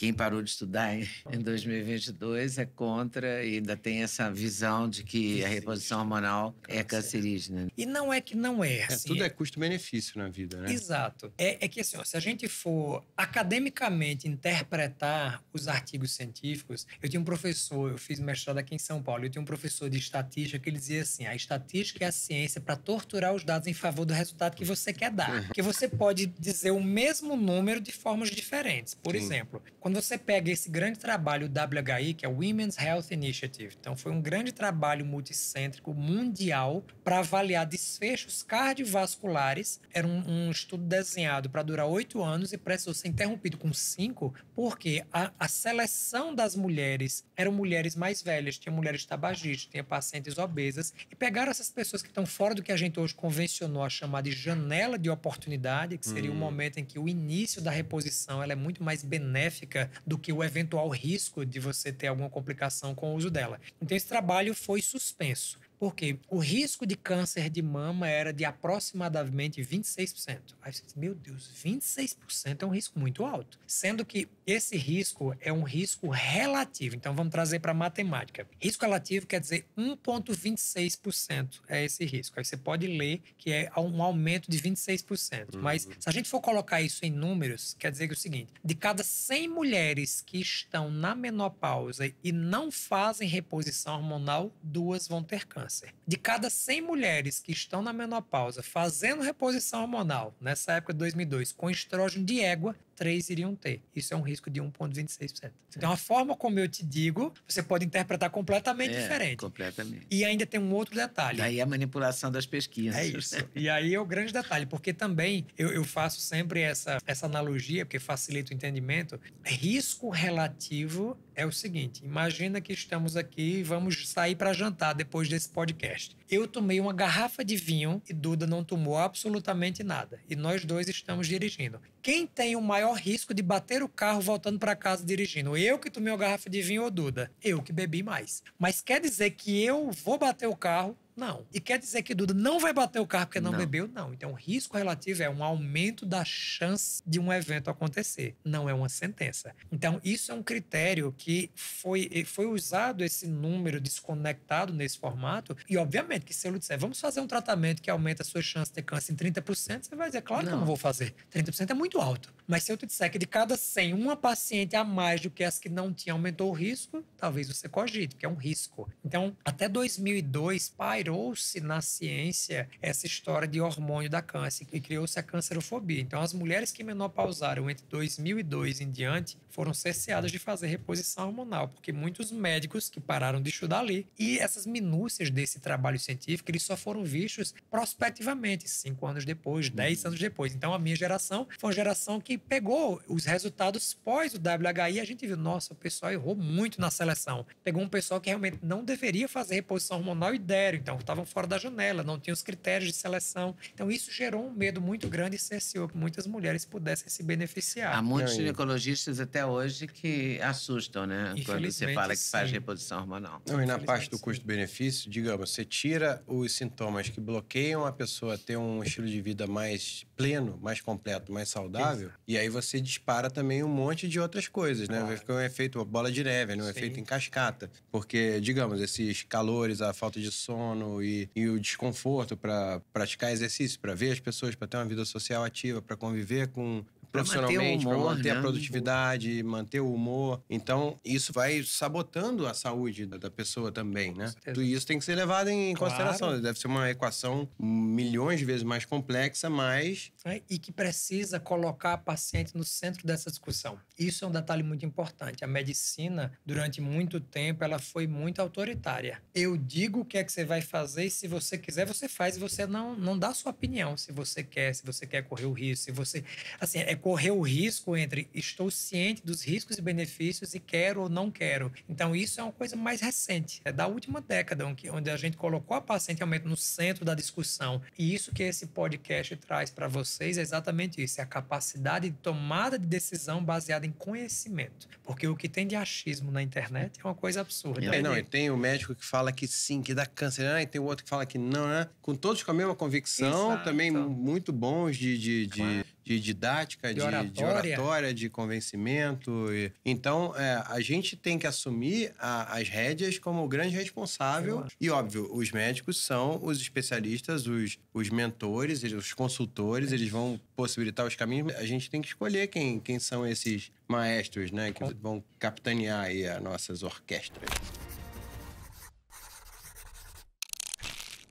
quem parou de estudar em 2022 é contra e ainda tem essa visão de que a reposição hormonal é cancerígena. E não é que não é. Assim, tudo é custo-benefício na vida, né? Exato. É que assim, se a gente for academicamente interpretar os artigos científicos, eu tinha um professor, eu fiz mestrado aqui em São Paulo, eu tinha um professor de estatística que ele dizia assim, a estatística é a ciência para torturar os dados em favor do resultado que você quer dar. Porque você pode dizer o mesmo número de formas diferentes. Por exemplo, quando você pega esse grande trabalho WHI, que é o Women's Health Initiative, então foi um grande trabalho multicêntrico mundial para avaliar desfechos cardiovasculares. Era um estudo desenhado para durar 8 anos e precisou ser interrompido com 5, porque a seleção das mulheres eram mulheres mais velhas, tinha mulheres tabagistas, tinha pacientes obesas, e pegaram essas pessoas que estão fora do que a gente hoje convencionou a chamar de janela de oportunidade, que seria o momento em que o início da reposição ela é muito mais benéfica do que o eventual risco de você ter alguma complicação com o uso dela. Então esse trabalho foi suspenso. Porque o risco de câncer de mama era de aproximadamente 26%. Aí você diz, meu Deus, 26% é um risco muito alto. Sendo que esse risco é um risco relativo. Então vamos trazer para a matemática. Risco relativo quer dizer 1,26% é esse risco. Aí você pode ler que é um aumento de 26%. Mas se a gente for colocar isso em números, quer dizer que é o seguinte, de cada 100 mulheres que estão na menopausa e não fazem reposição hormonal, 2 vão ter câncer. De cada 100 mulheres que estão na menopausa fazendo reposição hormonal, nessa época de 2002, com estrógeno de égua, 3 iriam ter. Isso é um risco de 1,26%. Então, a forma como eu te digo, você pode interpretar completamente diferente. Completamente. E ainda tem um outro detalhe. Daí a manipulação das pesquisas. É isso. E aí é o grande detalhe, porque também eu faço sempre essa analogia, porque facilita o entendimento. Risco relativo é o seguinte, imagina que estamos aqui e vamos sair para jantar depois desse podcast. Eu tomei uma garrafa de vinho e Duda não tomou absolutamente nada. E nós dois estamos dirigindo. Quem tem o maior risco de bater o carro voltando para casa dirigindo? Eu que tomei uma garrafa de vinho ou Duda? Eu que bebi mais. Mas quer dizer que eu vou bater o carro? Não. E quer dizer que Duda não vai bater o carro porque não bebeu? Não. Então, o risco relativo é um aumento da chance de um evento acontecer. Não é uma sentença. Então, isso é um critério que foi usado esse número desconectado nesse formato. E, obviamente, que se eu lhe disser, vamos fazer um tratamento que aumenta a sua chance de ter câncer em 30%, você vai dizer, claro que eu não vou fazer. 30% é muito alto. Mas se eu te disser que de cada 100, uma paciente a mais do que as que não tinham aumentou o risco, talvez você cogite, porque é um risco. Então, até 2002, pairou-se na ciência essa história de hormônio da câncer e criou-se a cancerofobia. Então, as mulheres que menopausaram entre 2002 em diante foram cerceadas de fazer reposição hormonal, porque muitos médicos que pararam de estudar ali, e essas minúcias desse trabalho científico, eles só foram vistos prospectivamente, 5 anos depois, 10 anos depois. Então, a minha geração foi uma geração que pegou os resultados pós o WHI e a gente viu, nossa, o pessoal errou muito na seleção. Pegou um pessoal que realmente não deveria fazer reposição hormonal e deram, então estavam fora da janela, não tinham os critérios de seleção. Então isso gerou um medo muito grande e cerceou que muitas mulheres pudessem se beneficiar. Há muitos ginecologistas até hoje que assustam, né? Quando você fala que faz reposição hormonal. Não, e na parte do custo-benefício, digamos, você tira os sintomas que bloqueiam a pessoa a ter um estilo de vida mais pleno, mais completo, mais saudável, e aí você dispara também um monte de outras coisas, né? Vai ficar um efeito uma bola de neve, né? Um efeito em cascata. Porque, digamos, esses calores, a falta de sono e o desconforto para praticar exercício, para ver as pessoas, para ter uma vida social ativa, para conviver com profissionalmente, para manter a produtividade, manter o humor. Então, isso vai sabotando a saúde da pessoa também, né? Tudo isso tem que ser levado em consideração. Deve ser uma equação milhões de vezes mais complexa, mas... E que precisa colocar a paciente no centro dessa discussão. Isso é um detalhe muito importante. A medicina, durante muito tempo, ela foi muito autoritária. Eu digo o que é que você vai fazer e se você quiser, você faz e você não dá a sua opinião. Se você quer correr o risco, se você... Assim, é correr o risco entre estou ciente dos riscos e benefícios e quero ou não quero. Então, isso é uma coisa mais recente. É da última década, onde a gente colocou a paciente realmente no centro da discussão. E isso que esse podcast traz para vocês é exatamente isso. É a capacidade de tomada de decisão baseada em conhecimento. Porque o que tem de achismo na internet é uma coisa absurda. E tem o médico que fala que sim, que dá câncer, e tem o outro que fala que não, né? Com todos com a mesma convicção, também muito bons de de didática, de oratória. oratória, de convencimento. Então, a gente tem que assumir as rédeas como o grande responsável. E, óbvio, os médicos são os especialistas, os mentores, os consultores, eles vão possibilitar os caminhos. A gente tem que escolher quem são esses maestros, né? Que vão capitanear aí as nossas orquestras.